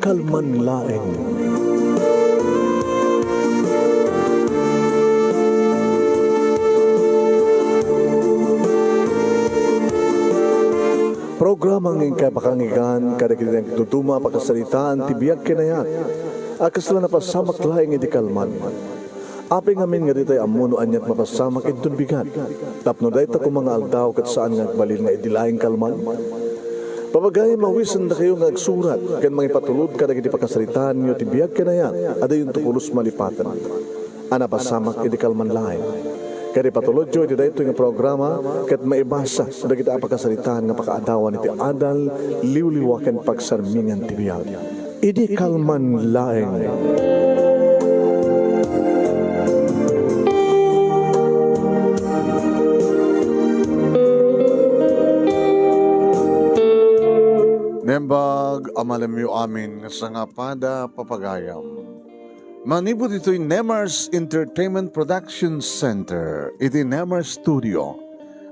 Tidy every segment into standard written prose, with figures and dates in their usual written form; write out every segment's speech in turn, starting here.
kalman laeng. Programang ingkay pakangigan, kadagitang tutuma pakasalitaan, tibiyag kinayat, akasla na pasamak laeng iti kalman. Aping amin nga ditay amuno anyat mapasamak itun bigat. Tapno day ta kung mga aldaw kat saan nga agbalin nga idilaing kalman. Papagay mawisan na kayo nga agsurat, kan mga ipatulod ka na iti pakasalitaan nyo, tibiyag kinayat, ada yung tukulos malipatan. Ana pasamak iti kalman laeng. Kaya patulod jo, iti dahito nga programa, kat maibasa, da kita apakasalitaan nga pakaadawan iti adal, liwliwakan pagsarmingan tibiyag. Idi kalman laeng. Nembag amalamyo amin sa nga pada papagayam. Manibot ito'y Nemars Entertainment Production Center. Iti Nemars Studio.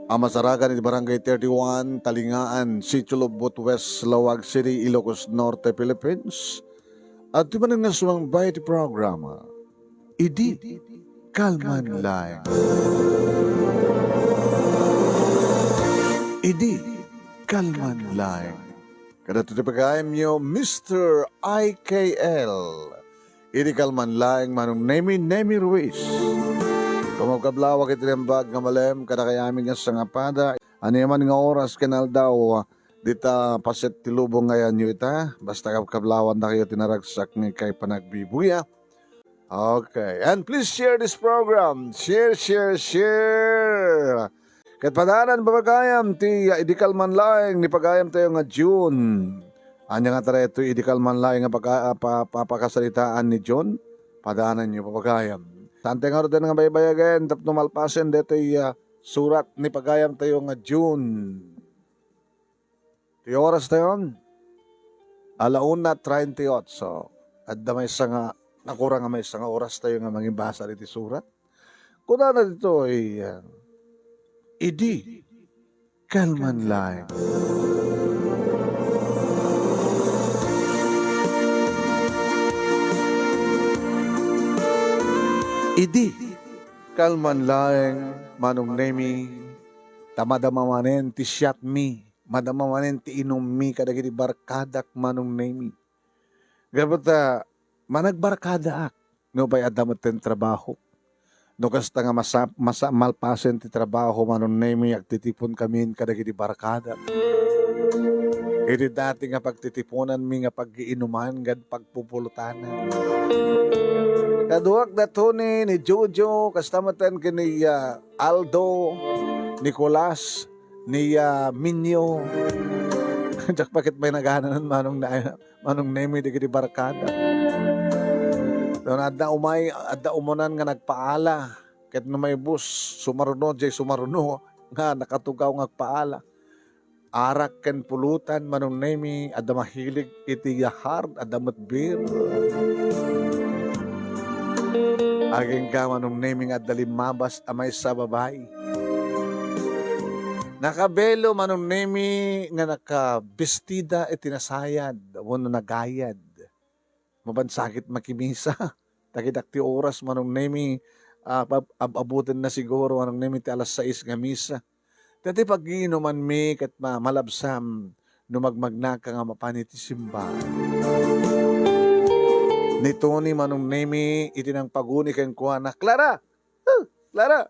Ang masaragan iti Barangay 31, Talingaan, Sitio Lobot West, Lawag City, Ilocos Norte, Philippines. At di man ang nasumang bayad programa, Idi Kalman Laeng. Idi Kalman Laeng. Kada tutipagayam nyo, Mr. IKL. Idi kalman laeng manong Nemi Ruiz. Kumagkablawag itinambag nga malem, kada kayamin nga sa ngapada. Ano yaman nga oras kanal daw, dita paset tilubong ngayon nyo ita. Basta kablawan na kayo tinaragsak ni kay panagbibuya. Okay, and please share this program. Share. Kat padanan babagayam, ti idi kalman laeng, ni pagayam tayo nga June. Anya nga tara ito, idikal man lang nga papakasalitaan ni John, padaanan niyo papagayam. Tante nga rin nga baybayagan, tapno malpasen, dito surat ni pagayam tayo nga June. Ti oras tayo, 1:38. At damay sa nga, nakurang nga may sa nga oras tayo nga mangibasa dito surat. Kuna na dito ay, idi, kalman lang. Idi kalman laeng manong Nemi, tamadamanen ti shot mi, madamanen ti inom mi kadagiti barkadak manong Nemi. Gabata managbarkada ak, no pa'y adamot ten trabaho. No kasta nga malpasen ti trabaho manong Nemi, agtitipon kami kadagiti barkada. Iti dati nga pagtitipunan mi nga pag-iinuman gad pagpupulutanan. Kaduak na to ni Jojo, kastamatan kini Aldo, Nicolas, ni Minyo. Diyak bakit may naghanan manong Nemi di kiti barkada. Doon adda umunan nga nagpaala. Ket no may bus, sumaruno nga nakatugaw nga paala. Arak ken pulutan manong Nemi, adda mahilig iti hard, adda matbir. Aging ka manong Nemi at dalimabas amay sa babae. Nakabelo manong Nemi nga nakabestida itinasayad, wano nagayad. Mabansakit makimisa. Takidakti oras manong Nemi, abutin na siguro manong Nemi ti alas 6 nga misa. Dati pag-iinuman mi kat malabsam, numagmagna ka nga mapaniti simbahan. Ni Tony manong Nemi, itinang paguni kang kuha na, Clara! Clara!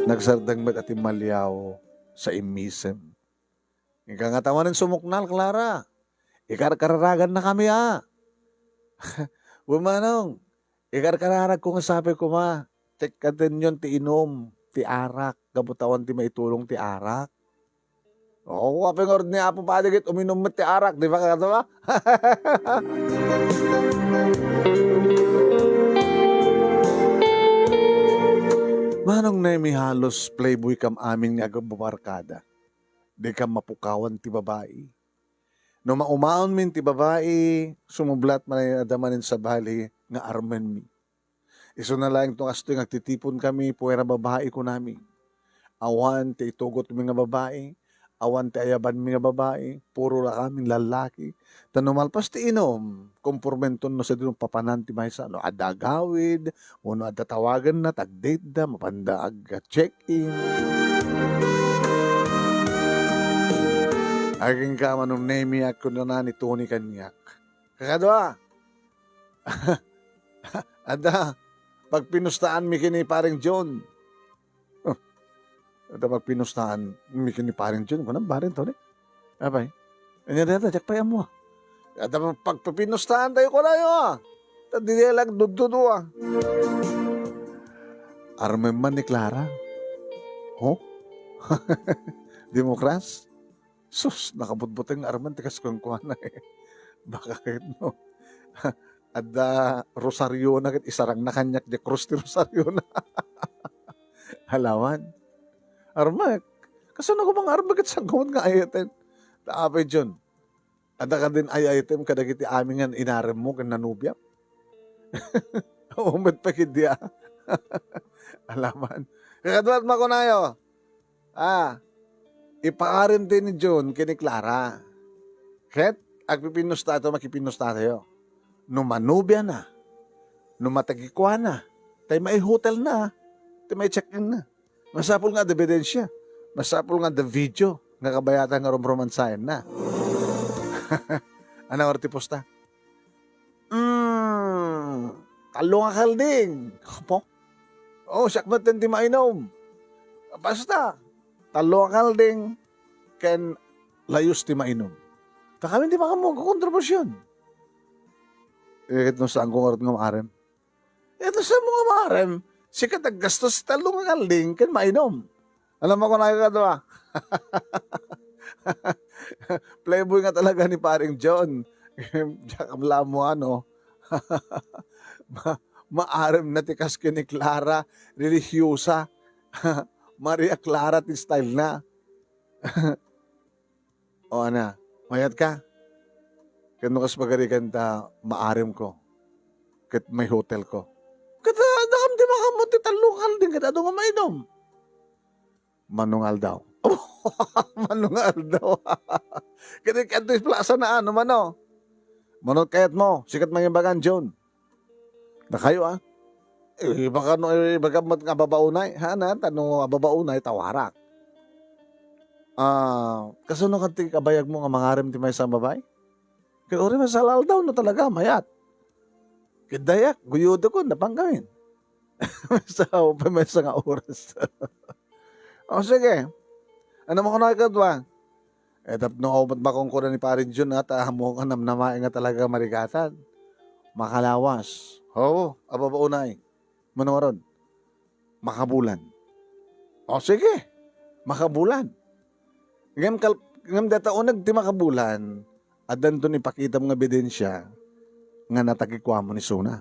Nagsardang met ating malyaw sa imisem. Ika nga tawanan sumuknal, Clara. Ikararagan na kami, ha? Bumanong, ikararag ko nga sabi ko, ma, tek katin yun ti inom, ti arak, kabutawan ti maitulong ti arak. Oo, kapag orad ni Apo Padigit, uminom mo ti arak, di ba kata ba? Manong Nemi halos playboy kam amin nga bumarkada. Di kam mapukawan ti babae. No maumaon min ti babae, sumublat man ay adamanin sa bali nga armen mi. Iso na lang itong asto yung agtitipon kami, puwera babae ko namin. Awan, ti itugot mi nga babae, Awan ti ayaban mi nga babae, puro la kaming lalaki. Tanumalpas ti inom, kumpurmenton no sa dinong papanan ti maysa, no adda gawid, uno adda tawagan na, tag-date da, mapanda ag check-in. Aging ka manong nemi ako na ni Tony kanyak. Kakadwa, adda, pag pinustaan mi kini paring John. Adda pag pinustaan mi kini paring John, kunang barin to ni. Abay, anya data, jak pa mo. Adda pag pinustaan tayo ko na yun. Tadidilag dududu ah. Armen man ni Clara. Oh? Demokras? Sus, nakabutbuteng arman tikas kong kuha na eh. Baka kahit no. Adda Rosario na kit isarang na kanyak de krus ti Rosario na. Halawan. Armak. Kaso na ko mga armak at sagawad nga ayaten. Taapay dyan. Ada ka din ayatem kadagiti aming inarem mo kan nanubyak. Umad pa kidya. Alaman. Kakadwat makunayo. Ipaarin din ni John kini Clara. Ket, agpipinusta ito, makipinusta tayo. Numanubya na. Numatagikwa na. Tay may hotel na. Tay may check-in na. Masapul nga the ebidensya. Masapul nga the video. Nga kabayatan nga romansayan na. Ano orti posta? Talo nga kalding. Opo? Oh, sakmat din di mainom. Basta. Talo nga kalding. Ken layos di mainom. Kakamin di makamu kontrobersyon. Ito saan kong orat nga maarem. Ito sa mga maarem. Sikat aggastos talo nga kalding. Ken mainom. Alam mo kung nakakatawa. Playboy nga talaga ni paring John. Diyan mo ano. Maarem na tikas ni Clara. Religyosa. Maria Clara ti style na. O ana, mayat ka. Kano kas magarikan ta maarem ko. Kat may hotel ko. Kata nakam di makamot ti talukal din kada nga mainom. Manungal daw. Manungal daw. Kaya kanto plaza na ano mano. Manot kayat mo, sikat mangimbagan John. Na kayo ah. Baka nga babaunay. Hana, tanong babaunay, tawarak. Kasuno ka ti kabayag mo nga mangarem ti may sa babay? Kaya ori masalal daw na talaga, mayat. Kidayak, guyudo ko, napanggawin. May sa nga oras. O sige, ano mo ko nakikadwa? Tap nung umat bakong ko na ni Parin Jun at mo ka namnamain nga talaga marigatan. Makalawas. Oo, ababaunay. Manoron. Makabulan. O sige, makabulan. Ngam dataunag di makabulan, adan doon ipakita mga ebidensya nga natagikwa mo ni Suna.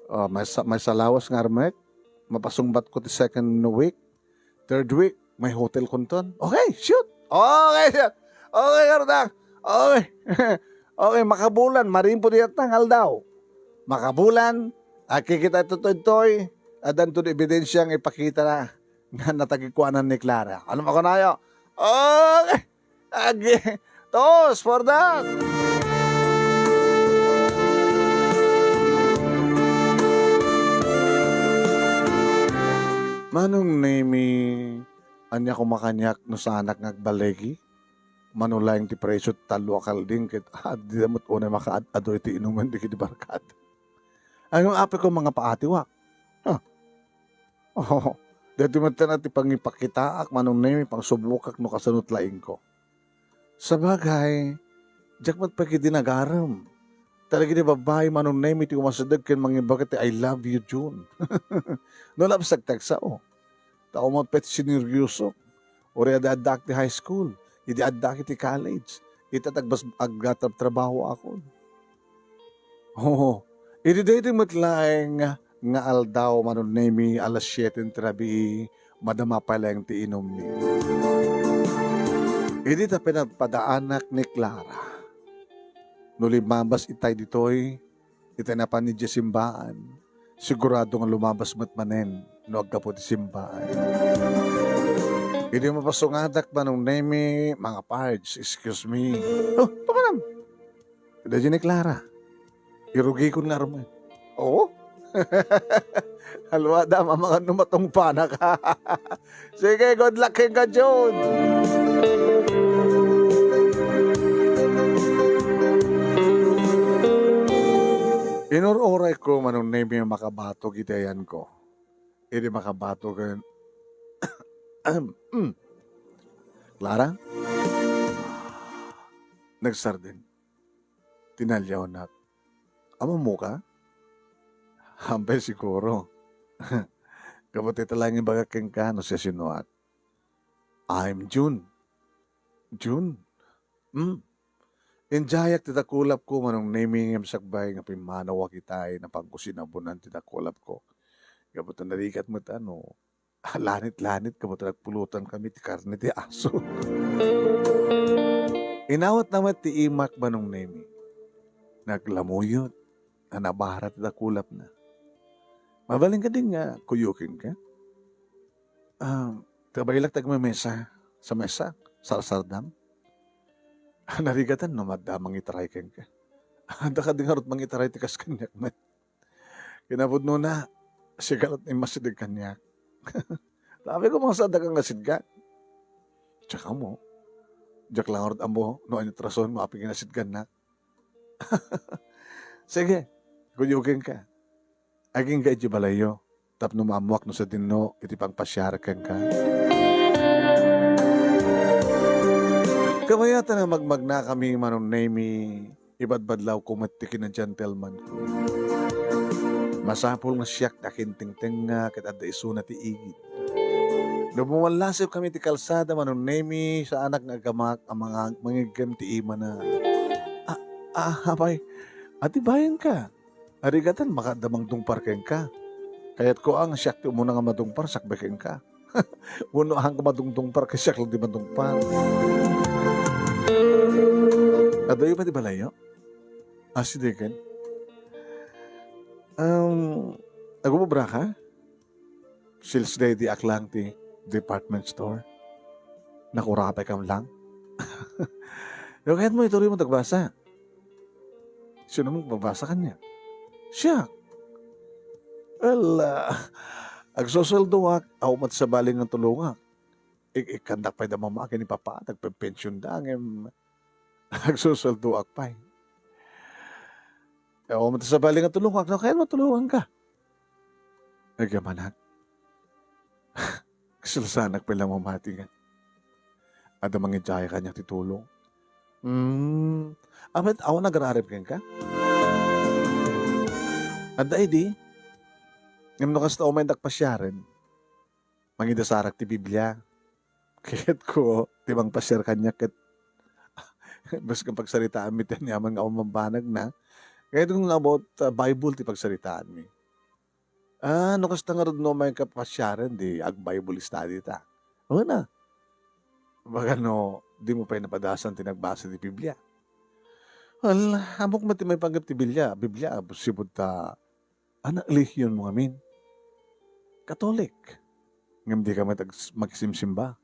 O, may salawas nga armek, mapasungbat ko ti second week, third week, may hotel kunton. Okay, shoot! Okay, shoot! Okay, Kardang! Okay. Okay, makabulan, marin po diya tangal daw. Makabulan, kikita ito-toy, adan doon ebidensya nga ipakita na nga natagikwanan ni Clara. Ano ako na yo? Okay! Okay! Toast for that! Manong nemi anya ko makanyak no sa anak ngagbalegi? Manulayang ti presyo talo akalding kit di damot unay makaad-ado iti inuman di kiti barkat. Anong ape ko mga paatiwak? Oh, dati mata na ti pangipakitaak manong nemi pang subukak no kasanot laing ko. Sabagay, jakmat pa kiti nagaram. Talaga ni babae manong nemi ti umasadag ken mangibagat ti I love you June. No labsag tagsa o. Tao mo pet siniryoso. Ori adadak ti high school. Idi adak ti college. Itatagbas aggatap trabaho ako. Oh, idi dati matlaeng nga aldaw manon nemi alas 7 trabi madama palang ti inom ni. Idi ta pinagpadaanak ni Clara. No limabas itay ditoy, itay na pa ni simbaan. Sigurado nga lumabas matmanen no agkapo ti simbaan. Hindi mapasungadak manong nemi, mga parts, excuse me. Oh, pamanam. Ida dyan ni Clara. Irugi ko nga rumay. Oo? Halwa da, mga numatong pana ka. Sige, good luck ka, John. Inururay ko manong nemi makabato gitayan ko. Hindi makabato ka. Clara? Nagsardin. Tinalyaw na. Amo mo ka? Hampay siguro. Kabuti talang yung baga keng ka, no siya sinuat. I'm June. June? Injayak titakulap ko manong naming yung sakbay nga pimanawa kitay na pangkusinabunan titakulap ko. Kabuti narikat mo ano. Lanit-lanit kabuti nagpulutan kami ti karne ti aso. Inawat naman ti imak manong naming. Naglamuyot. Nabaharat titakulap na. Mabaling ka din nga, kuyukin ka. Kabailak tagmamesa sa mesa, sarsardam. Narigatan no, madamang itaray ken ka. Anda ka din harot mang itaray tikas kanyak man. Kinabud no na, sigalat ni masidig kanyak. Sabi ko mga sada kang nasid ka. Tsaka mo, jak lang harot amo, no anyo trason, maaping nasid ka na. Sige, kuyukin ka. Aging ka iti balayo, tapno mamuak no sa dinno, iti pangpasyarakan ka. Kamayata na magmagna kami manong name ibadbadlaw kumatikin na gentleman ko. Masapol nga siyak takinting-ting nga kitadda iso na ti igid. Lumuwalasip kami ti kalsada manong name sa anak nga agamak ang mga mangigam ti ima na. Hapay, ati bayan ka. Arigatan, makadamang dungpar ken ka. Kaya't ko ang siyak ti umuna nga madungpar, sakbeken ka. Uno ang madungdungpar, kasi siyak lang di madungpar. Adayo pa di balayo? Asidikan? Nagumubra ka? Sales day di aklang ti department store. Nakurapay kam lang. Kahit mo ituloy mo tagbasa. Sino mong babasa kanya? Siya. Well, agsosaldo ak, aumat sa baling ng tulungak. Ikandak pa'y da mamakin ni papa, nagpe-pension da, agsosaldo ak pa'y. Aumat sa baling ng tulungak, no, kaya matulungan ka. Nagyamanak. Kasulsanak pa'y lang mamatingan. Ada mangidjaya kanya titulong. Amat, ako nagrarip ka? Ada di, ngam nukas na umay nakpasyarin, mangidasarak ti Biblia. Kayat ko, tibang pasyar kanya, kat bas kang pagsaritaan mi, tanyaman nga umambanag na. Kayat kung about Bible, ti pagsaritaan mi. Nukas na nga rin no may kapasyarin, di ag-Bible study ta. O na. Baga no, di mo pa'y napadasan tinagbasa ti Biblia. Well, amok mati may panggap ti Biblia, sibod ta, anak relihiyon mo amin. Katolik. Ngam di ka magsimsimba.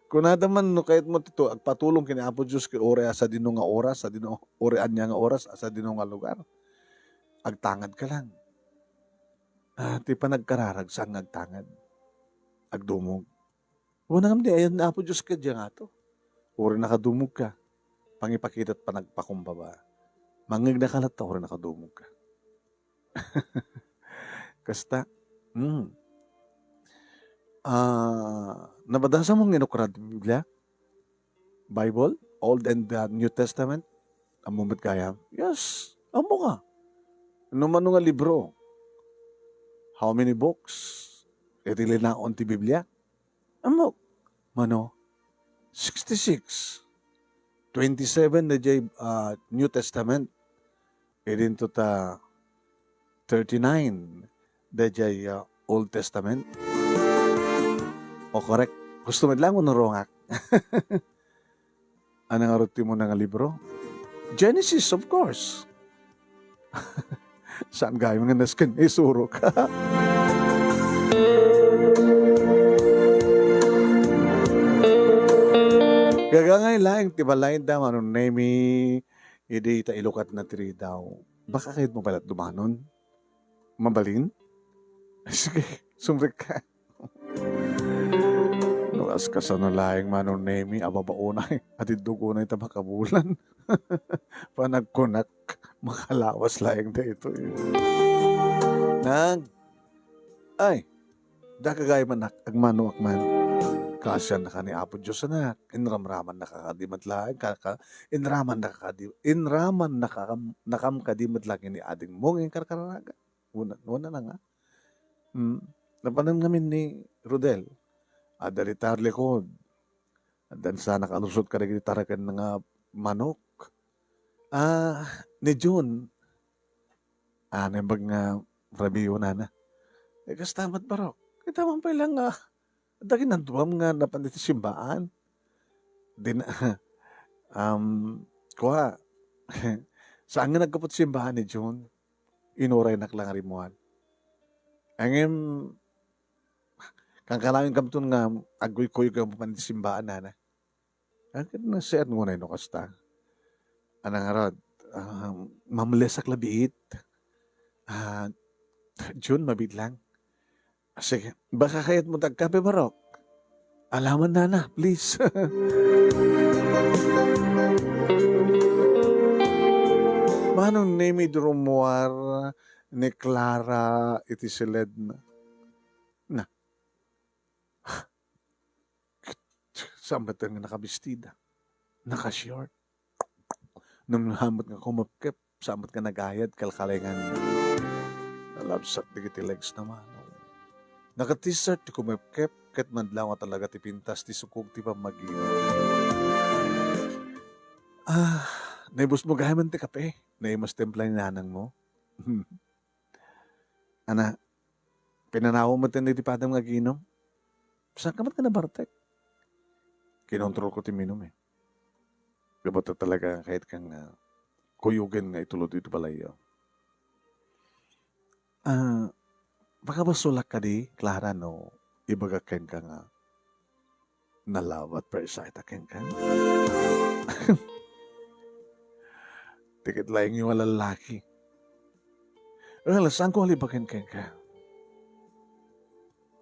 Kung nadaman no kahit mo tito agpatulong kini Apo Dios kay ore sa dino nga oras, sa dino orean niya nga oras, sa dino nga lugar. Agtangad ka lang. Ti pa nagkararag sang agtangad. Agdumog. Wala ngam di ayan na Apo Dios ka diyan ato. Ore nakadumog ka. Pangipakita't panagpakumbaba. Mangig na kalat ore nakadumog ka. Kasta, nabadasa mong inukrad Biblia? Bible? Old and New Testament? Amumit kaya? Yes, amo ka. Ano man nga libro? How many books? Itili na on ti Biblia? Amo. Mano? 66. 27 na jay New Testament. Edin to ta 39 na jay Old Testament. O correct. Gusto mo lang mo narongak. Anong aruti mo nga libro? Genesis, of course. Saan gaya mga naskin? Isuro ka. Gagangay laing tibalain da manong nemi idi ta ilukat na tri daw. Baka kahit mo pala dumanon? Mabalin? Sige, sumrik ka. Nukas ka sa nalaing manong nemi, ababaunay, at idugunay ta makabulan. Panagkunak, makalawas laing da ito. Nang, ay, dakagay man agmano akman. Kasya na ka ni Apo Diyos na, inramraman nakakadimat lang, inraman nakamkadimat lang ni ading mong yung karkaraga. Una na nga. Napanan namin ni Rodel, adalitar likod, dan sa nakalusot ka rin tarakan nga manok. Ni June, nembag nga rabiyo na. Kastamat barok. Kita man pa lang daging nanduam nga napanit simbaan. Din, kuha. Saan nga nagkapot simbahan ni June? Inuray naklang arimuan. Angin, kang kalangin kamtun nga, agoy-koy ka mapanit simbaan na. Angin na siya ngunay no kasta. Anang arad, mamlesak labiit. June, mabit lang. Sige, baka kaya't mo tagkape barok. Alaman na, please. Manong nemi durumuar ni Clara iti siled na. Sambatan nga nakabistida. Nakashort. Nung nahamot nga kumapkip, sambat nga nagayad, kalkalingan. Nalabsat digiti legs naman. Naka-t-shirt ti kumapkip, ket madlaw nga talaga ti pintas, ti sukog ti pamagin. Naibos mo gahaman ti kape. Naimas templa ni nanang mo. Ana, pinanawa mo ti padang nga ginom. Saan ka mat ka nabartek? Kinontrol ko ti minom eh. Gabata talaga kahit kang kuyugin nga itulod ito palayo. Baka ba sulak ka di, Clara, no? Ibagakin ka nga nalawat per sight akin ka. Tikit lang yung lalaki. Well, saan ko halibakin ka?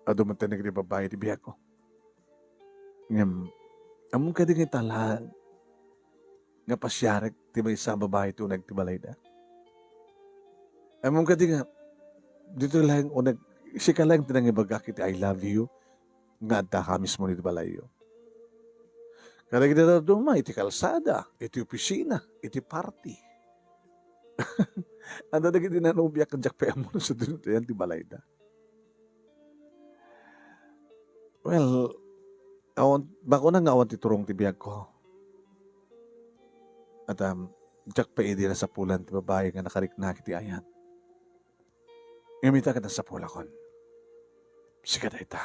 Dumatanig di babae di biyak ko. Among ka di talaan nga pasyarek ti may isa babae ito nagtibalay da. Among ka di nga dito lang o sika lang tinang ibagak iti I love you nga adda ka mismo nito balayo. Kada kita duma iti kalsada, iti opisina, iti party. Anda na giti nanubiyak ang jakpaya mo sa dito yan ti balay da. Well, bako na nga awan ti turong ti biyag ko. At jakpaya di na sa pulan ti babae nga nakariknak iti ayan. Ngumita ka na sa pulakon. Sika na ita.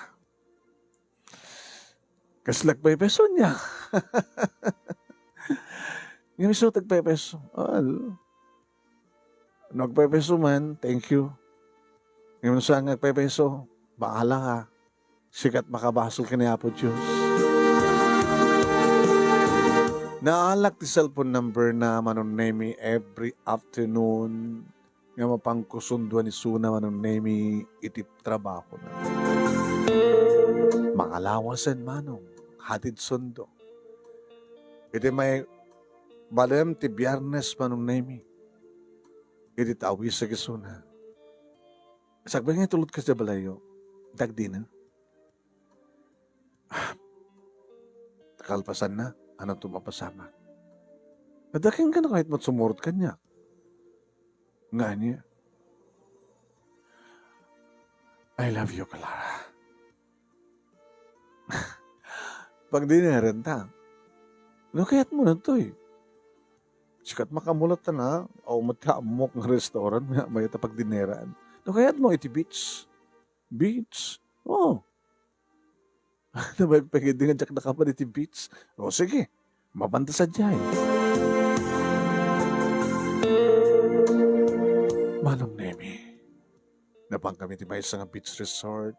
Kaslag pa peso niya. Ngumisa tagpa peso. Nagpa-peso man, thank you. Ngumisa nagpa-peso, baala ka. Sikat makabasol ka ni Apo Diyos. Naalak ti cellphone number na manon nemi every afternoon nga mapangkusunduan ni Suna manong nemi iti trabaho na. Mangalawasan manong, hatid sundo. Iti may balem ti biyernes manong nemi. Iti tawis sa Suna. Sagbay nga tulad ka sa balayo, dagdi na. Kalpasan na, ano tumapasama. Nadaking ka na kahit matsumurot ka niya. Nga niya. I love you, Clara. Pag di narenta, kaya't mo na ito eh. Sikat makamulat na, o mataamok ng restaurant, may tapag dineraan. Kaya't mo iti beach. Beach? Oh. Nabagpagid din nga jak na kapal iti beach. O sige, mabanta sa dyan. Manong nemi, napang kami ti may isang beach resort.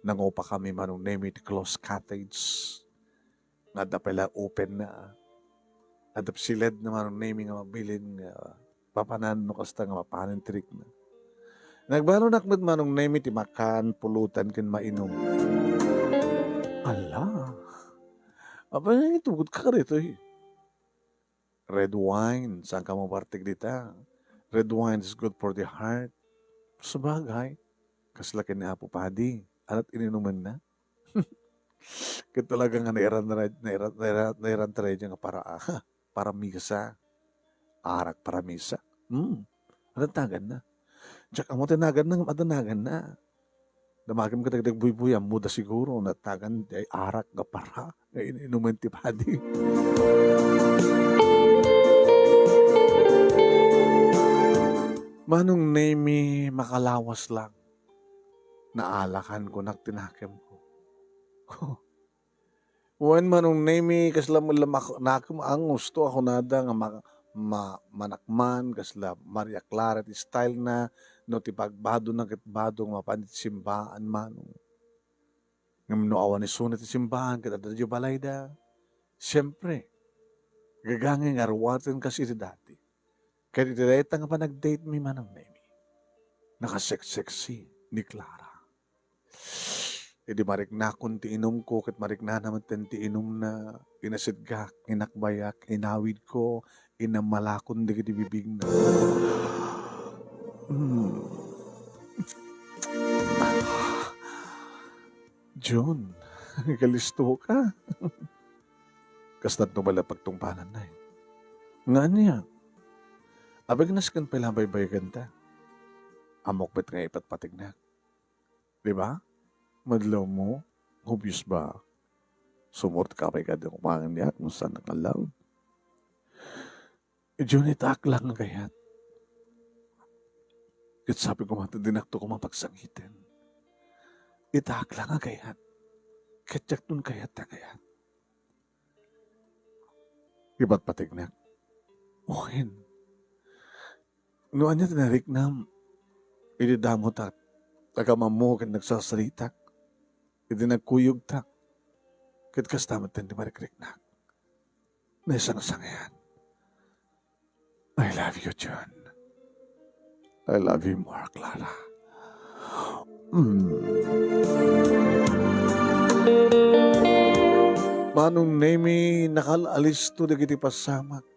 Nangupa kami manong nemi ti close cottage. Nada pala open na. Adap silid na manong naming nga mabilin nga papanan no kasta nga mapanan trick na. Nagbalo nakmet manong name ti makan pulutan ken mainom. Ala. Apa nga itugod ka rito eh. Red wine, saan ka mo partig dita? Red wine is good for the heart. Sabagay, kaslaki ni Apo Padi. Alat ininuman na. Kaya talaga nga nairan tayo nga para misa. Arak para misa. Adanagan na. Tsaka mo tinagan na, adanagan na. Damagam ka dagdag buy-buy, muda siguro, natagan ay arak nga para. Inuman ti Padi. Manong name makalawas lang. Naalakan ko, tinakim ko. Wan manong name kasla mo nakim ang gusto ako nada nga manakman kasla Maria Clara ti style na no ti pagbado na kitbado nga mapanit simbaan manong. Ngam no awan ni sunat ti simbahan kita dadyo balayda. Siyempre, gagangin arwaten kasi iti dati. Kaya iti nga pa nag-date mi manong name. Nakasex-sexy ni Clara. Di mariknakon ti inom ko, kat marikna naman ti inom na inasidgak, inakbayak, inawid ko, inamalakon di kiti bibig na. John, kalisto ka. Kastat no bala pagtungpanan na eh. Nga niya, abag naskan pala baybay ganda. Amok bet nga ipatpatig na. Diba? Madlaw mo, obvious ba? Sumort ka pa ikada kumangan niya kung saan nakalaw. Diyon itak lang kayat. At sabi ko matadinakto ko mapagsangitin. Itak lang kayat. Katyak nun kayat na kayat. Iba't patig na. Ohin. Noon niya tinarik na ididamot at tagamamu kan nagsasalitak. Iti nagkuyog tak. Kit kastamat din di marikrik na. Naisang-sangayan. I love you, John. I love you more, Clara. Manong nemi nakalalis to dagiti pasamak.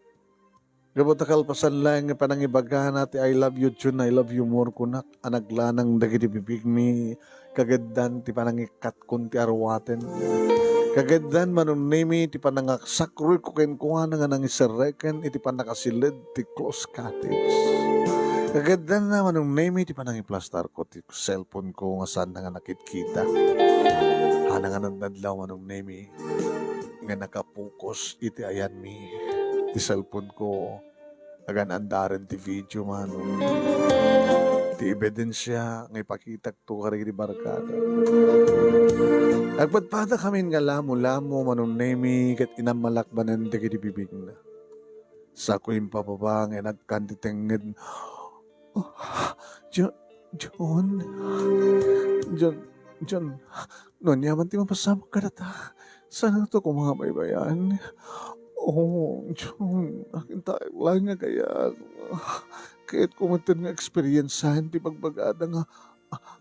Gabutakal pasan lang panangibagahan natin, I love you, John, I love you more kunak. Anaglanang dagiti bibig mi. Kagadan ti panangikat kun ti arwaten. Kagadan manong nemi ti panangaksakrul ko ken kuha nga nangisareken iti panakasilid ti close cottage. Kagadan na manong nemi ti panangiplastar ko ti cellphone ko nga saan nga nakitkita. Hana nga nadlaw manong nemi nga nakapukos iti ayan mi ti cellphone ko. Agan andaren ti video manong. Ti ebidensya nga ipakitak to kari di barkada. Nagpadpada kami nga lamo-lamo manong nemi kat inamalakbanan di bibig na. Sa ko yung papaba nga nagkanditenged. Oh, John, noon yaman ti mapasama ka na ta. Sana to kung mga baybayan. Oh, John, akin tayo lang nga kaya. Kahit kumuntin nga experiencehan ti pagbagada nga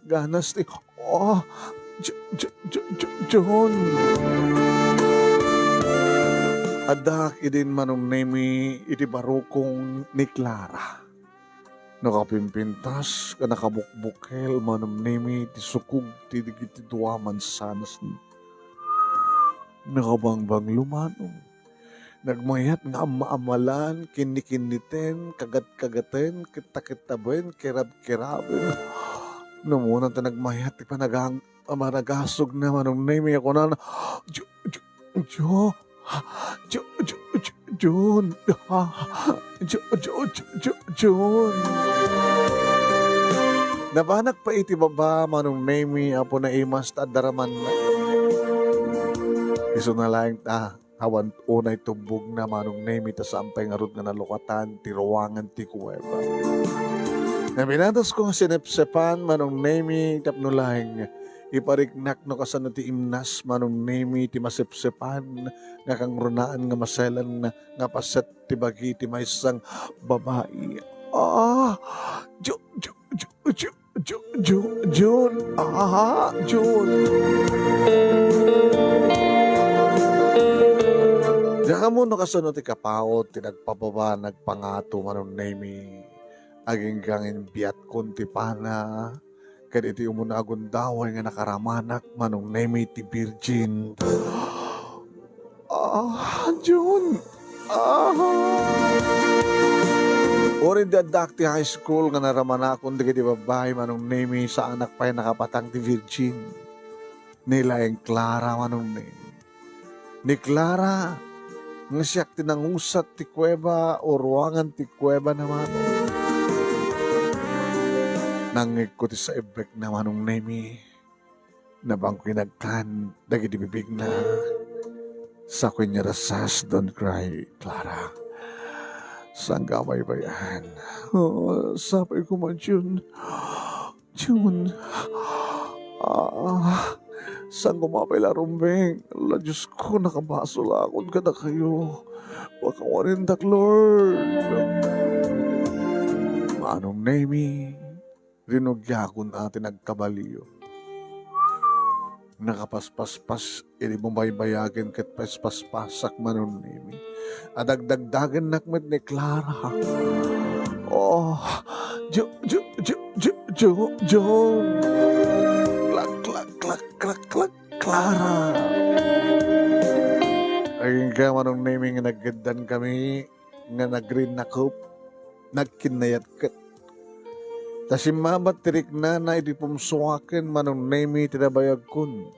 ganas ti John. Adak idin manong nemi iti barukong ni Clara. Nakapimpintas ka nakabukbukel manong nemi ti sukog ti digiti duwaman sanas ni. Nakabangbang lumanong. Nagmayat nga maamalan, kinikiniten, kagat-kagaten, kitakitaben, kirab-kirabin. Namunan ta nagmayat, managasog na manong name ako na, John. Nabanak pa iti baba manong name apo na imas ta daraman na. Iso na lang awan unay tubog na manong name ita sampay nga rod nga nalukatan, ti ruwangan ti kuweba. Nabinatas kong sinepsepan manong name tapno lahing Ipariknak no kasano ti imnas manong nemi ti masepsepan nga kang runaan nga maselan nga paset ti bagi ti maysang babae. Ju, ju, ju, ju, ju, ju, Jun. Jun. Diyan mo no kasano ti kapaot, ti nagpababa, nagpangato manong nemi. Aging gangin biat kunti pana. Kaya iti umuna agundaway nga nakaramanak manong nemi ti virgin. Jun. Orin dadak ti high school nga naramanakon di kiti babay manong nemi sa anak pa'y nakapatang ti virgin. Nila yung Clara manong nemi. Ni Clara, nga siyak tinangusat ti kuweba o ruangan ti kuweba naman. Nangig ko ti sa ebek na manong nemi. Nabang kinagkan, dagiti bibig na. Sa kunya rasas, don't cry, Clara. Saan ka may bayan? Sapay ko man, Jun. Jun. Saan kumapay larumbeng? La Diyos ko, nakabasulakon ka na kayo. Wakawarindak, Lord. Manong nemi, rinugyakon natin nagkabaliyo. Nakapaspaspas, ini mo baybayagan kat paspaspasak manong nemi. Adagdagdagan nakmet ni Clara. Jun. Klak, Clara. Ayun ka manong nemi nga naggandan kami, nga nagrin na cope, nagkinayat kat. Tasimabat tirik na iti pumsuakin manong nemi tinabayag kun.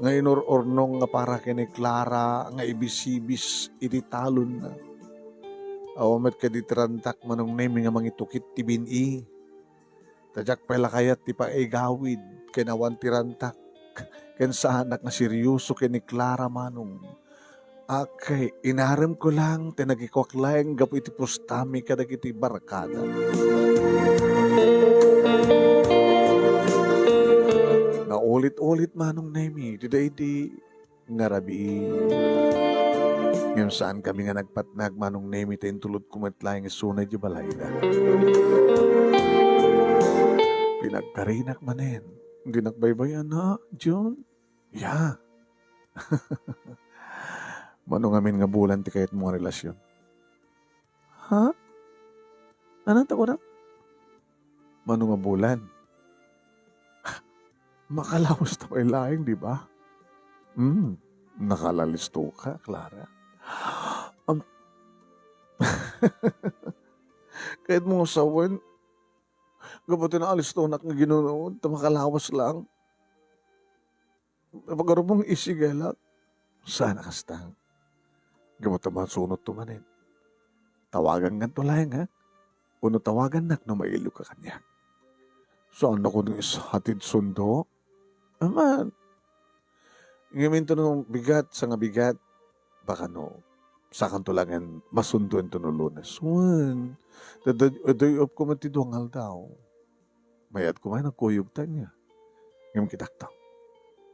Nga inor-ornong nga para kini Clara nga ibisibis iti talon na. Awamat ka ditrantak manong nemi nga mangitukit ti bini. Tajak pala kayat ti paigawid kinawan tirantak. Ken sa anak nga seryoso kini Clara manong. Okay, inaram ko lang tinagikwaklaeng gapu iti pustami kadag iti barkada. Na ulit-ulit manong nemi, di ngarabi. Ngayon saan kami nga nagpatnag manong nemi tayo tulad kumatlayang isunay di balayda. Pinagkarinak manen. Hindi nagbaybayan na, Jun? Yeah. Manong amin nga bulan ti kayat mga relasyon. Ha? Anong tako na? Manong nga bulan. Makalawas na kayo laing, di ba? Nakalalisto ka, Clara. Kahit mo sawan, kapag tinaalis to nak nga ginunood, makalawas lang. Pag mong isigalak, sana kastang. Kapag masunod tumanin. Tawagan nga to lang, ha? Uno tawagan nak na mailo ka kanya. Saan ako nung hatid sundo? Aman. Ngayon to nung bigat sa nga bigat, baka no, sa kantulangan, masundo ito no lunes. One, the day of ko matidungal daw. Mayat ko may nagkuyog niya. Ngayon kitaktaw.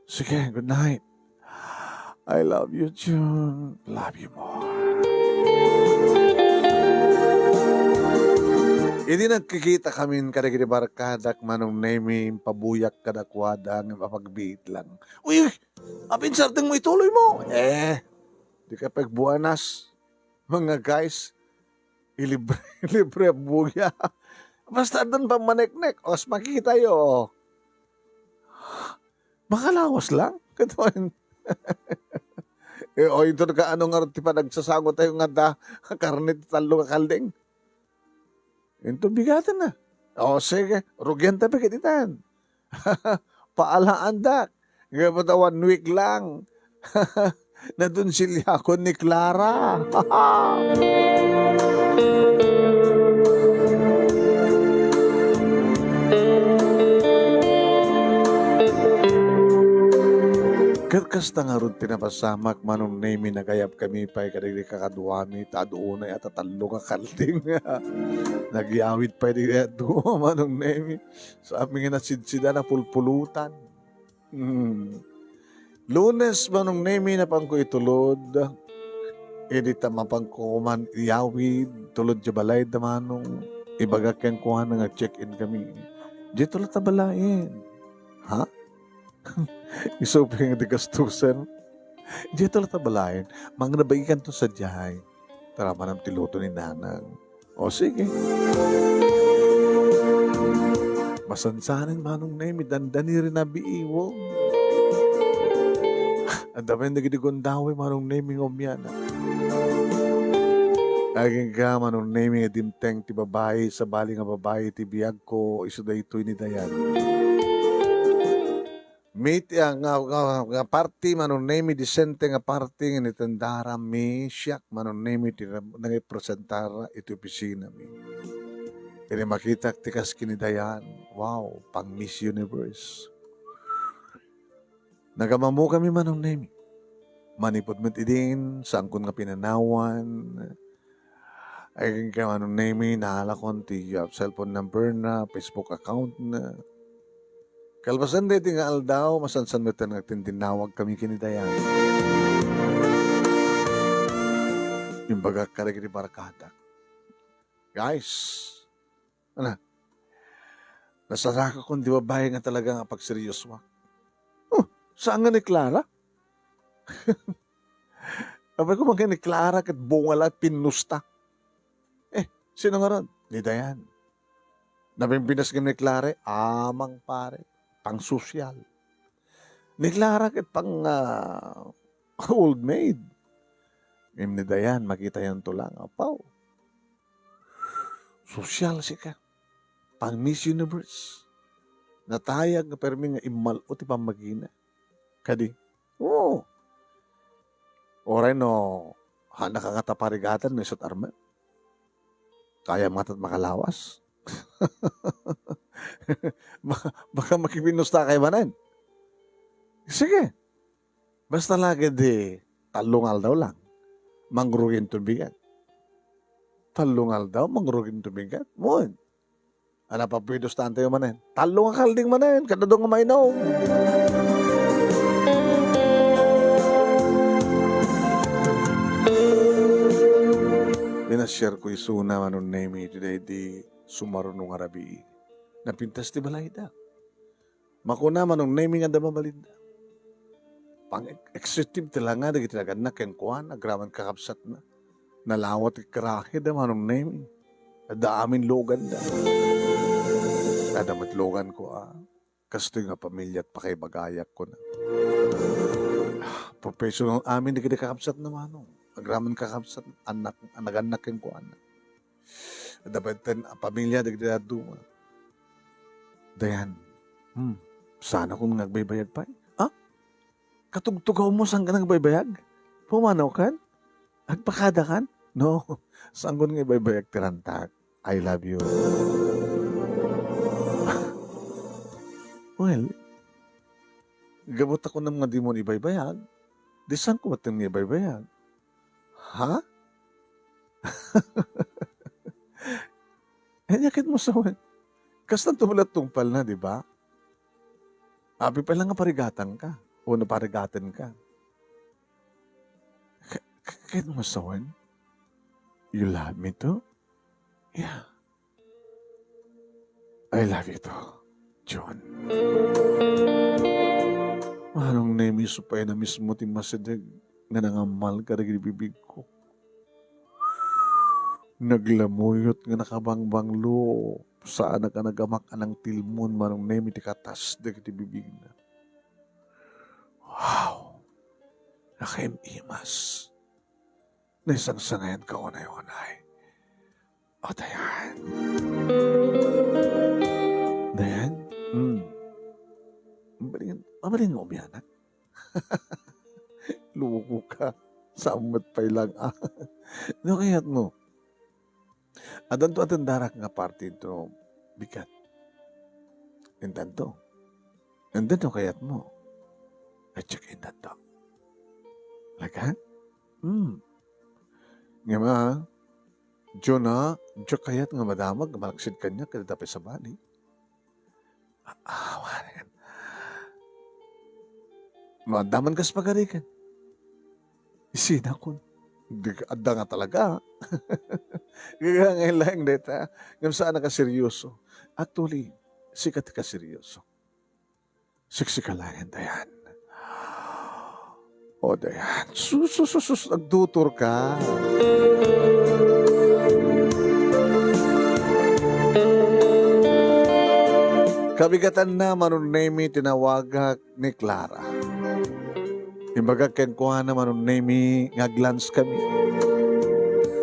Sige, good night. I love you, June. Love you more. Hindi nagkikita kami kadagiti barkadak manong nemi pabuyak kadakwada ng mapagbiit lang. Uy! Apin sarteng mo ituloy mo! Di ka pagbuanas. Mga guys, ilibre buya. Basta doon pa maneknek. Os makita yo. Makalawas lang. Katuan. O ito ka anong arti pa nagsasagot tayo nga da karne talo ka kaldeng. Ito bigatan na. O sige, rugyan tayo pagkititan. Paalaan dak. Ngayon 1 week lang. Na dun silyakon ni Clara. Kasta nga ron tinapasamak manong nemi nagayap kami pa'y kadagdi kakaduami tadoonay at tatalo ka kalding. Nagyawid pa'y di doon manong nemi. Sa aming nasidsida na pulpulutan. Hmm. Lunes manong nemi na pang ko itulod. Edita mapangkuman iyawid. Tulod ja balay da manong. Ibagak yang kuha nga check-in kami. Di tulad tabalain. Ha? Isupin nga di gastusan. Di tulad tabalain. Mga nabaikan to sa dihay. Tara manam tiluto ni nanang. O sige. Masansanin manong nemi. Dandani rin na biiwo. Ang dami na gidigundawi manong nemi ngomyana. Aging ka manong nemi nga dimteng ti babae sa bali nga babae ti biyag ko iso da ito'y ni Dayan. Meet nga party manong nemi disente nga party nga nitandara mi siyak manong nemi ti nangipresentara iti opisina mi. Kaya makita tikas kini Dayan. Wow, pang Miss Universe. Nagamamu kami manong nemi. Manipod mo din, saan ko nga pinanawan. Ay ka manong nemi, nahala ko ti cellphone number na, Facebook account na. Kalbasan din nga aldaw, masansan mo tayo tinawag kami kinidayan. Yung baga karag ni Barakada. Guys, ano? Nasaraka kong di babae nga talaga nga pagseryoswa. Saan nga ni Clara? Sabi ko mga ni Clara kat bungal at pinusta. Sino nga ron? Ni Dayan. Nabimbinas ka ni Clara, amang pare, pang sosyal. Ni Clara kat pang old maid. Ngayon ni Dayan, makita yan tulang. Apaw. Sosyal siya ka. Pang Miss Universe. Natayag nga permi nga imal o ti pamagina. Kadi. Oo. Oray no, nakakataparigatan no isot arma. Kaya matat makalawas. Baka makipinusta kay manan. Sige. Basta lagi di talungal daw lang. Mangrugin tubigan. Talungal daw, mangrugin tubigan. Moon. Ano pa pinustahan tayo manan? Talungal kalding manan. Kadadong nga mainom. Pinashare ko isuna manon nemi today di sumarunong arabi. Napintas ti balay da. Makuna manong nemi nga da mabalinda. Pang executive tila nga dagiti naganak ken kuan agraman kakabsat na. Nalawat ti karahe da manong nemi. Da amin logan da. Kada matlogan ko kasto nga pamilya at pakibagayak ko na. Professional amin di kakabsat na manong. Agraman kakabsat anak ken kuan. Dapat pamilya dagiti duma. Dayan. Sana kung nagbaybayag pa. Katugtugaw mo saan ka nagbaybayag? Pumanaw kan? Agpakada kan? No. Saan ko nga baybayag tirantak? I love you. Well, gabot ako ng mga di mo ibaybayag. Di saan ko matang ibaybayag? Ha? Yakit mo sa wan. Kastan tumulat tungpal na, di ba? Abi pa lang nga parigatan ka. O naparigatan ka. Yakit mo sa wan. You love me too? Yeah. I love you too, John. Manong nemiso pa na mismo ti masadag nga nangamal ka na bibig ko. Naglamuyot nga nakabangbanglo saan ka nagamak anang tilmon manong nemi ti katas dagiti bibig na. Wow! Nakaimas. Naisang-sangayan ka unay-unay. O, Dayan. Dayan? Mabaling nga umiyanak. Luko ka. Samot pa ilang No, kaya't mo. Adan to darak nga parte ito bigat. Indan to. And then to kayat mo. At check in that to. Like ha? Nga ma, Diyo na, diyo kayat nga madamag, malaksid kanya, kada tapos sa bali. Wanan. Madaman kas pagarikan. Isina ko. Di ka adda nga talaga. Kaya ngayon lang deta. Ngam saan ka seryoso. Actually, sikat ka seryoso. Siksika lang yan, Dayan. O, Dayan. Sus, nagtutor ka. Kabigatan na manunemi tinawagak ni Clara. Imbaga ken kuha na manunemi nga glance kami.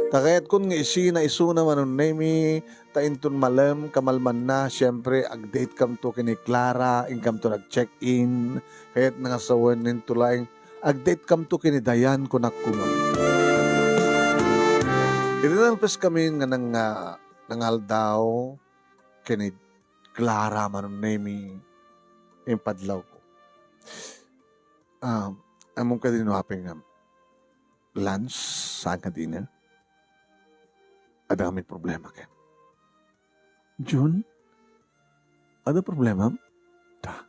Takayat kun nga isina isuna manunemi tainton malam kamalman na syempre ag-date kam to kini Clara ingkam to nag-check-in kayat nangasawan nin tulaing ag-date kam to kini Dayan kun akkumam. Itinalpas kami nga nangaldaw kini Clara manunemi yung padlaw ko. Among ka din waping lunch saan ka dinner? Ada kami problema ka. June? Ada problema? Ta.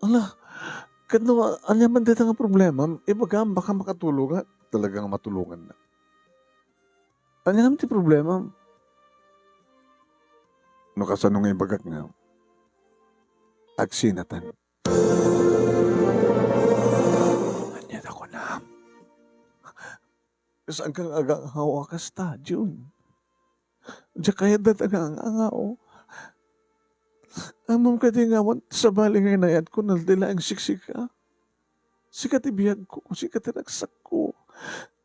Ala, kano anya man dito nga problema, ibaga baka makatulong talagang matulungan na. Anya naman ti problema? No kasanong ibagak nga, agsinatan. Anyad ako na. Saan kang agang-hawa ka sta, June? Diyan kaya datagang angaw. Amam ka di nga sa balingay na yan ko naldila ang siksika. Sikat ibiyag ko, sikat inaksak ko.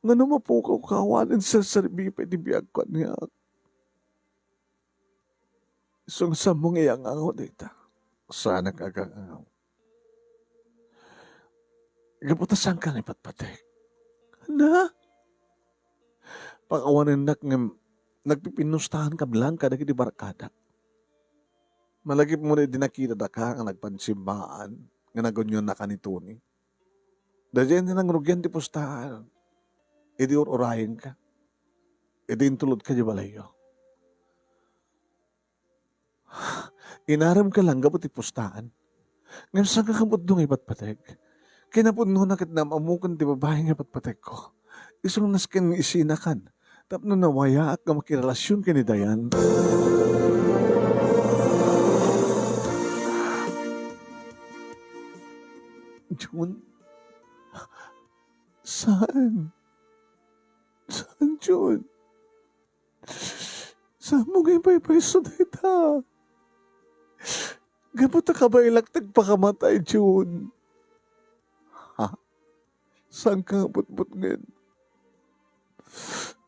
Nga numapukaw kawanin sa sarbi pa ibiyag ko niya. Isang samong iyang angaw dita. Sana kagang angaw. Gaputasan kang ipatpatek. Na? Pakawanin nagpipinustahan ka lang kada kiti barkada. Malagip mo na dinakita da ka nga nagpansimbaan nga nagunyon na kanituni. Dahil din ang rugyan ti pustahan. Idi urayin ka. Idi intulod ka di balayo. Inaram ka lang gabot ti pustahan. Ngayon saan ka kabot nung ipatpatek? Kinapudno na kit na amukan ti babae nga ipatpatek ko. Isang naskin isinakan. Tapno nawaya at ka makirelasyon ka ni Dayan. June? Saan? Saan, June? Saan mo ngayon pa ipreso dita? Gabot na ka ba ilagtag pakamatay, June? Ha? Saan ka butbut ngayon?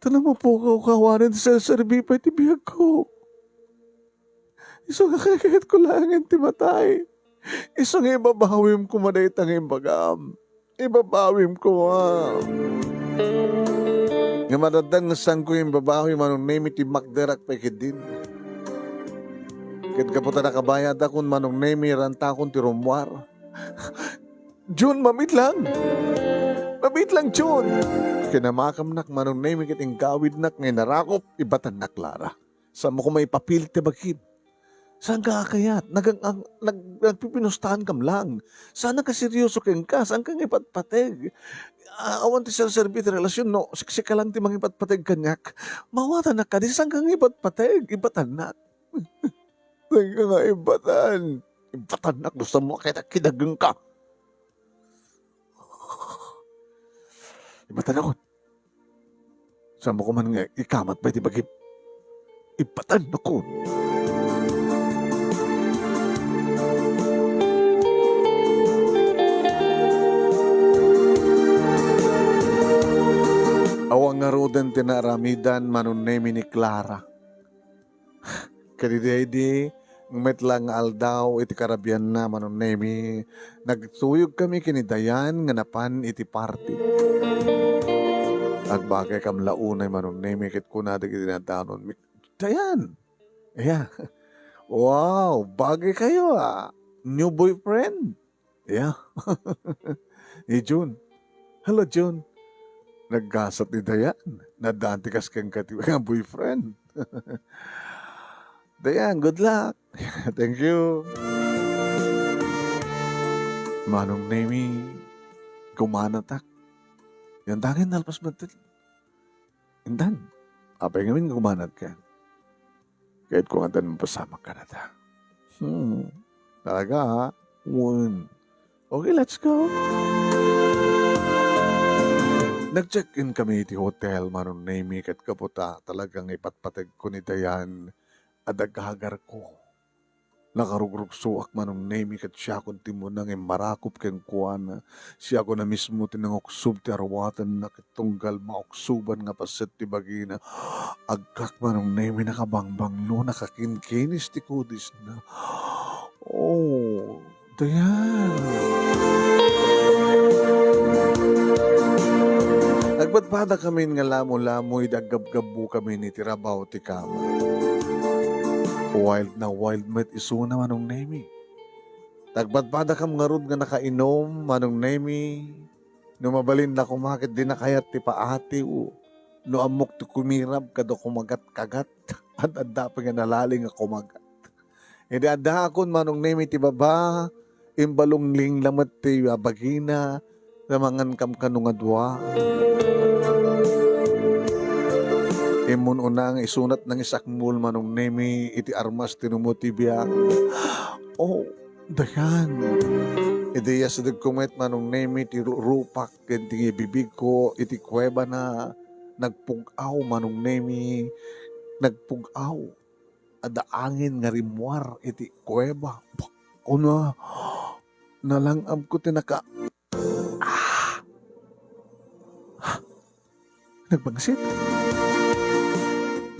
Tanang mo po kawanan sa sarbi pa itibiyag ko. Isang kakakit ko lang ang timatay. Isang ibabawim ko manaytang imbagam. Ibabawim ko Nga madadan nga sang ko yung babawi manong name iti makderak pa ikidin. Kit kaputa nakabayad akong manong name ranta akong ti rumwar. June, mamit lang. Mamit lang, June. Kinamakam nak manong name kiting gawid nak ngay narakop ibatan na Clara. Saan mo ko may papilit ti bagib? Saan ka kakayat? Nagpipinustahan kam lang. Saan ka seryoso keng ka? Saan ka ngipatpateg? Awan ti serbi ti relasyon, no? Siksik ka lang ti mangipatpateg kanyak. Mawatan na ka, di saan ka ngipatpateg? Ibatan na. Saan ka nga ibatan? Ibatan na, gusto mo kaya kidagang ka. Ibatan ako. Saan mo ko man nga ikamat ba ti bagib? Ibatan ako. Awang nga roden tinaramidan manunemi ni Clara. Kadidaydi, metlang aldaw iti karabian na manunemi. Nagtuyog kami kini Dayan nga napan iti party. Agbagay kam launay manunemi kit kunada iti nadanon. Dayan! Yeah. Wow, bagay kayo New boyfriend. Yeah. Ni June. Hello, June. Naggasat ni Dayan. Nadantikas kang katiwang boyfriend. Dayan, good luck. Thank you. Manong Nemi, gumanatak. Yan dangin nalpas batil. Indan, apay ngamin gumanat ka. Kahit kung andan pasama ka na ta. Talaga ha? One. Okay, let's go. Nag-check-in kami iti hotel, Manong Nemi, kat kaputa. Talagang ipatpatag ko ni Dayan. Adaghagar ko. Nakarugrugsok Manong Nemi kat siya kung timunang marakop ken kuana. Siya ko na mismo tinangoksub ti arwatan na kitunggal maoksuban nga paset ti bagina. Agkak Manong Nemi nakabangbanglo nakakinkinis ti kudis na. Oh, Dayan. Nagbadbada kami nga lamo-lamoy daggab-gabbo kami ni tirabaw ti kama. Wild na wild met isuna Manong Nemi. Tagbadbada kam nga rod nga nakainom Manong Nemi. Numabalin na kumakit din na kayat ti paati o. No amok ti kumirab kado kumagat-kagat. At adda pa nga nalaling nga kumagat. Hindi adda akon Manong Nemi ti baba. Imbalong ling lamat ti bagina. Namangan kam kanungadwa. Imun unang isunat ng isakmul Manong Nemi iti armas tinumutibya. Oh, Dayan. Iti yasadag kumet Manong Nemi iti rupak iti bibig ko iti kuweba na nagpugaw Manong Nemi nagpugaw. Ada angin nga rimwar iti kuweba. Kuna nalangam ko tinaka nagbangsit.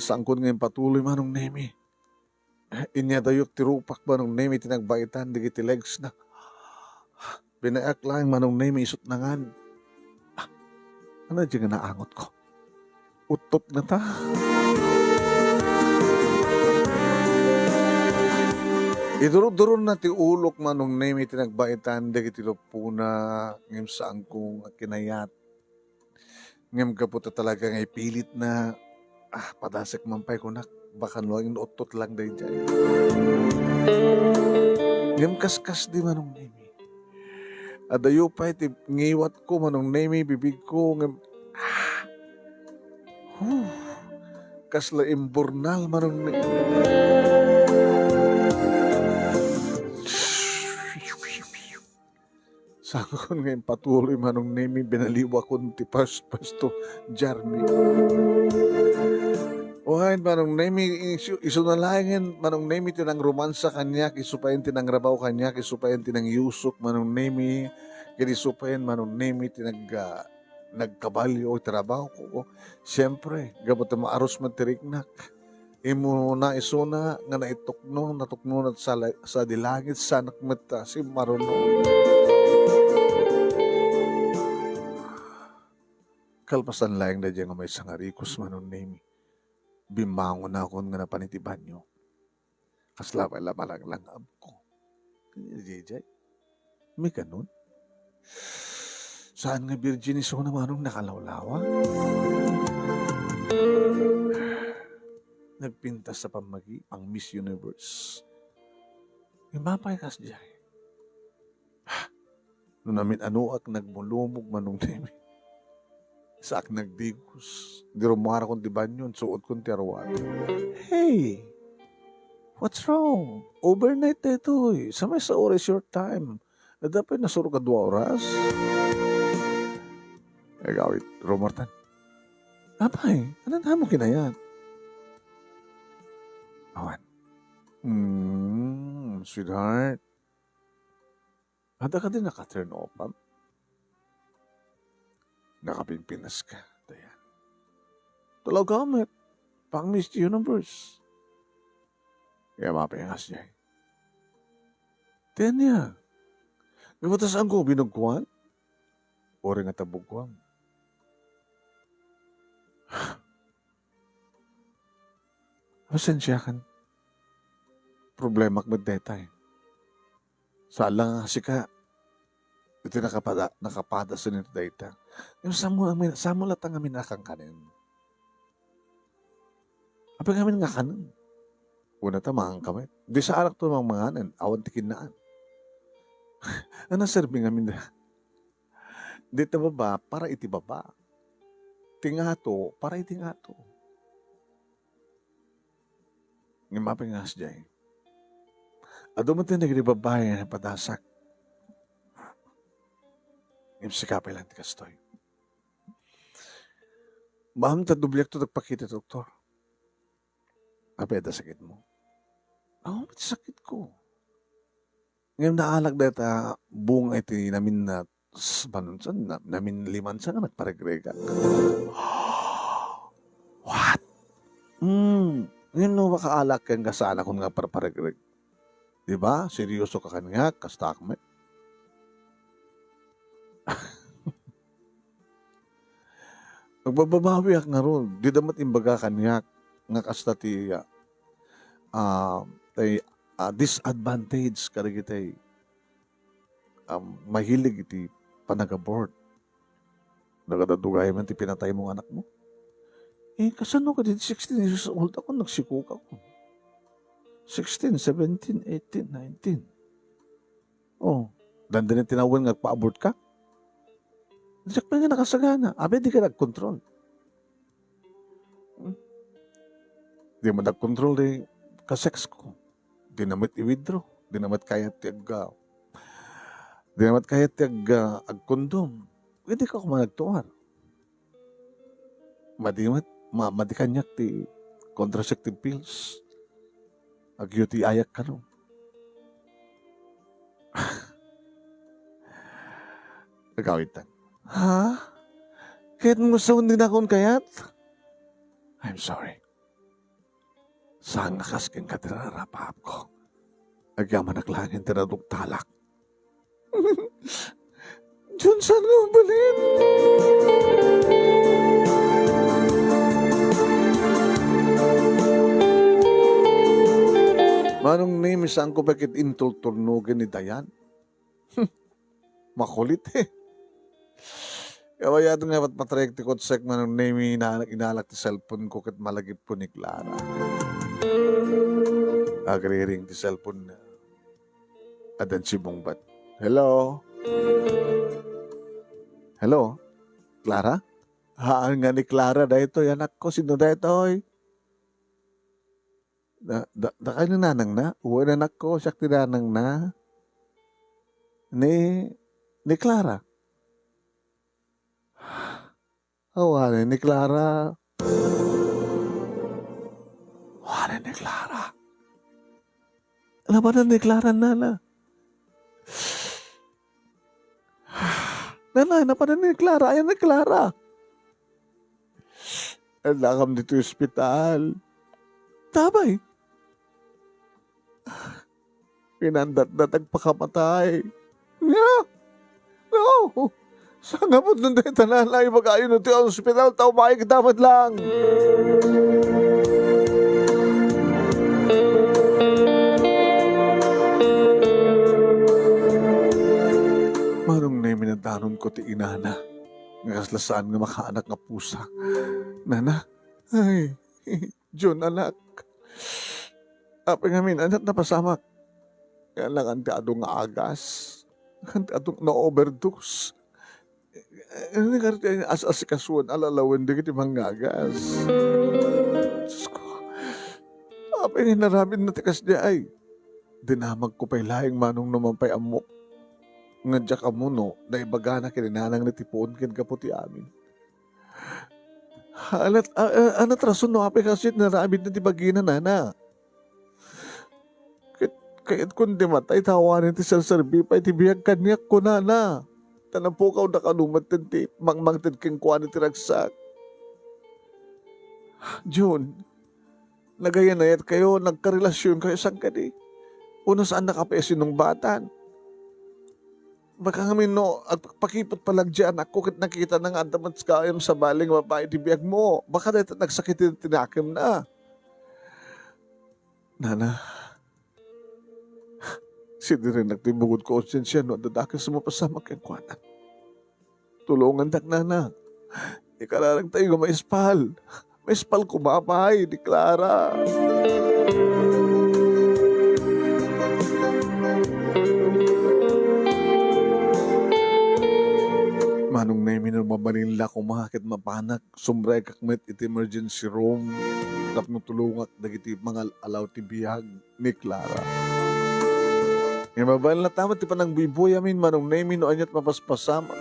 Sangkon ngayon patuloy Manong Nemi. Inyadayok ti rupak Manong Nemi tinagbaitan digiti legs na. Binayak lang Manong Nemi isot nangan. Ano dyan nga naangot ko? Utot na ta. Idurod-durod na ti ulok Manong Nemi tinagbaitan digiti lupuna ngem saan kong kinayat. Ngem kaputa talaga ngay pilit na padasek mampay ko nak baka nuwang inutot lang day dyan. Ngem kaskas di Manong Nemi. Adayo pa iti ngiwat ko Manong Nemi bibig ko ngem kasla imburnal Manong Nemi. Sakon ngayon patuloy Manong Nemi binaliwa ko ti pasto Jarmi. Ohain Manong Nemi isunalangin Manong Nemi tinang romansa kanya kisupayin tinang rabaw kanya kisupayin tinang yusok Manong Nemi kisupayin Manong Nemi tinag nagkabalyo o trabaho ko. Siyempre gabot na maaros matiriknak. Imo na isuna nga natukno na sa dilangit sa nakmeta si Maruno. Kalpasan lang na dyan nga may sangarikos Manong Nemi. Bimangon na ako nga napanitiban nyo. Kasla pala malanglang ab ko. JJ, may ganun. Saan nga virgin iso na Manong nakalawlawa? Nagpintas sa pamagi ang Miss Universe. May mapay kas dyan. Nung namin anuak nagmulumog Manong Nemi. Saak nagdigos. Di rumara kong di banyon. Suot kong tiarwan. Hey! What's wrong? Overnight na ito eh. Sa may sa oras your time. Na dapat nasuro ka 2 oras. Eh gawit, Romartan. Apay, ano na mo kinayat? Awan. Sweetheart. Hada ka din naka-turn off, ma'am? Nakapimpinas ka. Dayan. Talaw gamit. Pang Miss Universe. Kaya mapingas niya. Tiyan niya. Gamatas ang ko binugkuhan. O rin nga tabugkuhan. Pasensya kan. Problema kag detay. Sala nga si ka. Ito nakapada sa nito data. Yung samo latang amin akang kanin. Apa ngamin nga kanin? Una ta mahang kamay. Di sa anak to mga manganan. Awan tikinaan. Ano serbi nga minda? Dito baba para iti baba. Tingato para iti ngato. Ngimapingas jay. Ado mo tinag di babae na padasak. Ngimsikapay lang ti kastoy. Maham ta dublyak to nagpakita doktor. Apeda sakit mo. Oh, ba't sakit ko? Ngayon naalag data buong iti namin na banunsan namin limansan nga nagparegrega. What? Ngayon no makaalak kang kasana kung nga paraparegreg. Diba? Seryoso ka kanya, kasta akmet. Nagbababawi ak nga ron. Di damat imbaga kanya nga kasta ti disadvantage karigi tay mahilig iti panagabort. Nagadadugay man ti pinatay mong anak mo. Kasano ka dito 16 years old ako, nagsiko ka ko. 16, 17, 18, 19. Oh, dandanin tinawin nga pa-abort ka? Diyak pa nga nakasagana. Abe, di ka nag-control. Di mo nag-control ka-sex ko. Di namat i-withdraw. Di namat kaya ag-condom. Hindi ka kumanagtuwar. Madikanyak ti contraceptive pills. Ag-UTI ayak ka no. Nagawitan. Ha? Kahit mo sa hindi na akong kayat? I'm sorry. Saan nakasking ka tinarapap ko? Agyaman naklangin tinadong talak. Diyon saan nga balin? Manong name isang ko bakit intulturnugan ni Dayan? Makulit Kaya ito nga ba't matrek ti kotsek manong name inalak ti cellphone ko kat malagip po ni Clara. Agri-ring ti cellphone na. Adan si Bongbat. Hello? Hello? Clara? Haan nga ni Clara da ito. Anak ko, sino da ito? Da kayo nanang na? Uwan anak ko, siya tinanang na. Ni Clara. Awan ni Clara. Awan ni Clara. Ano ba na ni Clara, nana? Nana, ano pa na ni Clara? Ayan ni Clara. Alakam dito yung ospital. Tabay. Pinandat-datag pakamatay. Yeah. No. Sana po nung dahil tananay mag-ayon ito ang ospital. Tao makikitamat lang. Manong na minadanon ko ti inana. Ngaslasaan nga makaanak nga pusa. Nana, ay, John anak. Apa nga anak na pasamak. Kaya lang ang tiadong nga agas. Ang tiadong na overdose. Ano nga as kasuan alalawan di kiti mangagas. Diyos ko. Apa nga narabin na tikas di ay. Dinamag ko pa'y lahing manong naman pa'y amok. Nga dyak amuno na ibaga na kininanang natipuon kin kaputi amin. Anat rason no api kasi narabin na tibagina nana. Kahit kundi matay tawanin ti sarbi pa itibiyag kanyak ko nana. Tanapukaw na kanumat ti mangmangtid king kuwan ti ragsak. June, nagayanayat kayo, nagkarelasyon kayo sang kadi. Una saan nakapesin ng batan. Baka ngamin no, pakipot palag dyan ako kit nakita ng antamats kayam sa baling babae di biyag mo. Baka dito nagsakit yung tinakim na. Nana, sindi rin nagtibugod ko siya no, dadakas mo pasama kang kwanan. Tulungan dak nana. Ikalarang tayo maispal. Maispal ko mapay di Clara. manong na imin mabalila ko makakit mapanak. Sumbray kakmet iti emergency room. Tapno tulungak dagiti mga alaw ti biyag ni Clara. Nga mabal na tama ti panang biboy amin manong na imin no anyat mapaspasama.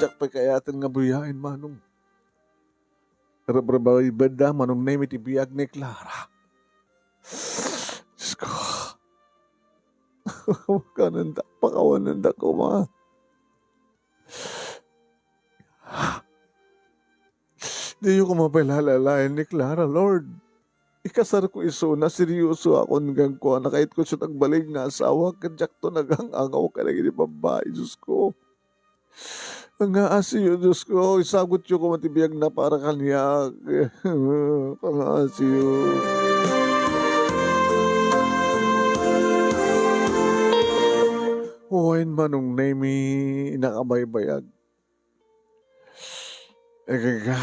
Diyak pa kayatin nga buyain manong. Rabay beda manong na imin ti biyag ni Clara. Diyos ko. Pakawananda ko ma. Di ko mapalalalayan ni Clara, Lord. Ikasar ko iso na seryoso ako hanggang ko na kahit ko siya nagbalik nga asawa kadyak to nagangangaw ka na gini babae, Diyos ko. Ang aasiyo, Diyos ko, isagot yo ko matibiyag na para kanyak. Pang-aasiyo. Huwain manong nemi inakabaybayag. Ekaga,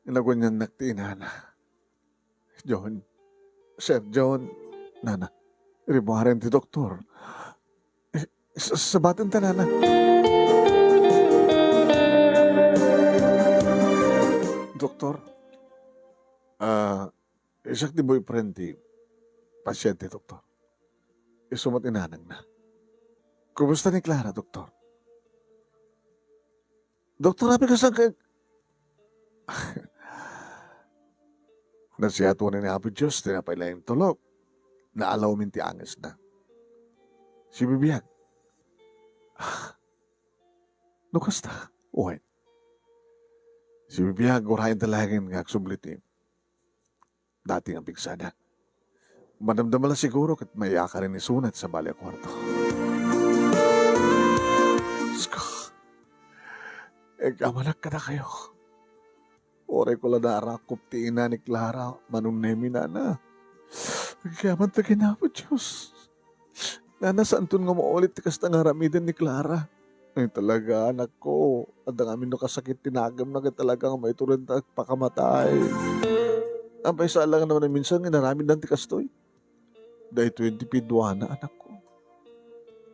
inagunyan nakti nana. John, Sir John, nana, ribuharin ti doktor. Sabatin ta nana. Doktor, isak di boyfriend ti pasyente, doktor. Isumat inanang na. Kumusta ni Clara, doktor? Doktor, sabi ka saan ka... Nasihat mo na ni Apo Diyos, tinapailayang tulog. Naalaw minti angas na. Si Bibiyag. Nukasta. Uy. Si Bibiyag, urahin talagin nga subliti. Dating ang pigsada. Madamdamala siguro kat may akarin ni Sunat sa bali kwarto. Sko. Kamanak ka na kayo. Oray ko lang narakop ti ina ni Clara, manong nemi nana. Kaya man tagin na po, Diyos. Nana, saan tun nga maulit ti kasta nga ramidan ni Clara? Ay talaga, anak ko. Adang amin no kasakit tinagam na talaga nga may turun at pakamatay. Ang paisa lang naman na minsan nga naramid ng ti kastoy. Dahil 20 pidwa na, anak ko.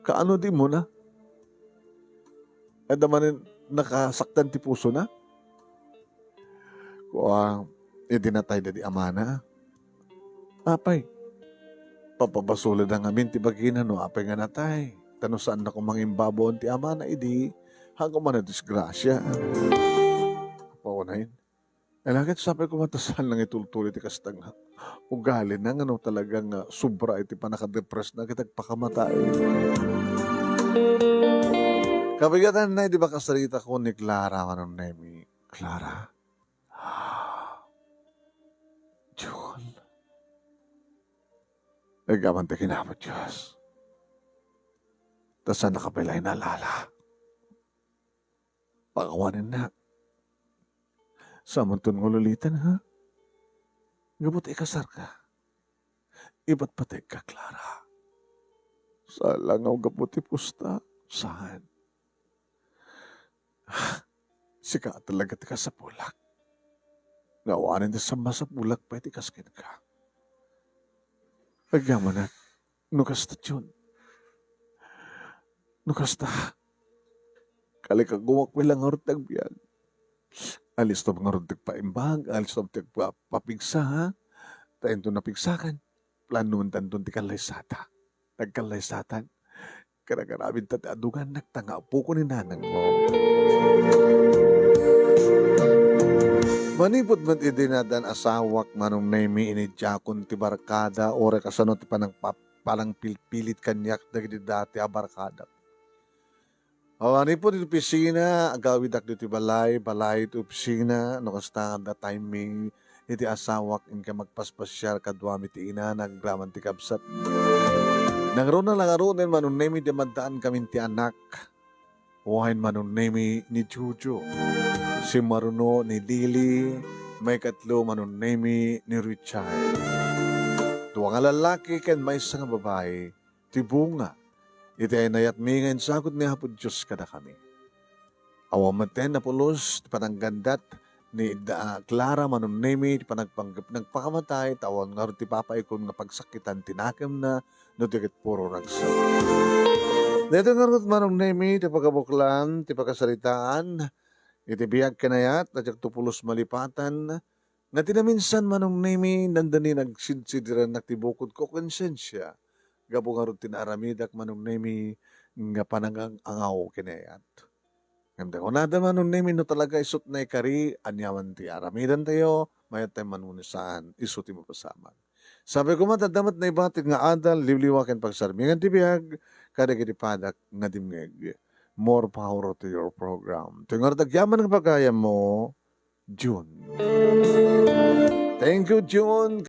Kaano di mo na? Adamanin, nakasaktan ti puso na? Kung idinatay na di amana. Apay, papabasulad ang amin ti bagina no, apay nga natay. Tano saan na kumangimbabon ti amana, idi hanggang man na disgrasya. Paunahin. Eh, lagit sabi ko matasan lang itultuloy ti kastang ugali na ano talagang sobra iti panakadepress na kitag pakamatay. Kabigatan na, di ba kasarita ko ni Clara, manong nemi? Clara? John? Nagkaman tayo kinamot, Diyos. Tapos saan nakapilay na lala? Pakawanin na. Samantun ngululitan, ha? Gabot ikasar ka. Iba't patay ka, Clara. Saan lang ako gabot ipusta? Saan? Sika talaga tika sa pulak. Ngawanin na sa pulak pa itikaskin ka. Agyaman na, nukasta yun. Nukasta. Kali ka gumakwilang ortag biyag. Alis to mga ortag paimbag, alis to mga papigsa, ha? Tayo to napigsakan. Planuan tandun ti kalaysata. Nagkalaysatan. Karagarabin tati adugan nagtanga po ko ni nanang mo. Manipot man idinadan asawak manong nemi inidjakon ti barkada ore kasano ti panang palang pilit kanyak dagiti dati a barkada. Manipot iti opisina agawid ak ti balay iti opisina no kasta da timing iti asawak inka magpaspasyar kadwami ti ina naggraman ti kabsat. Nangro na lang arunin manong nemi di maddaan kami ti anak. Wahin manong nemi ni Jojo. Si Maruno ni Lily. May katlo manong nemi ni Richard. Tuwa nga lalaki ken may isang babae. Ti bunga. Iti ay nayat mingan sagot ni Hapod Diyos kada kami. Awamaten na pulos ti pananggandat ni Clara manong nemi ti nagpakamatay tawon nga ti papa ikon nga pagsakitan tinakam na no tikit puro ragsa. Dito nga rin manong nemi, ti pagkabuklan, ti pagkasaritaan, iti biyag kanayat, at tupulos malipatan, nga tinaminsan manong nemi, nandani nagsinsidiran naktibukod ko konsensya, gabo nga rin tinaramidak manong nemi, nga panangang angaw kinayat. Ganda ko nada manong nemi no talaga isot na ikari, anyaman ti aramidan tayo, mayat tayo manunisaan, isuti mo pasaman. Sabi ko matadamat na ibatid nga adal, liwliwakin pagsarmingan ti biyag, kada kiti padak nga dimngeg. More power to your program. Tingar tagyaman ng pagkaya mo, June. Thank you, June.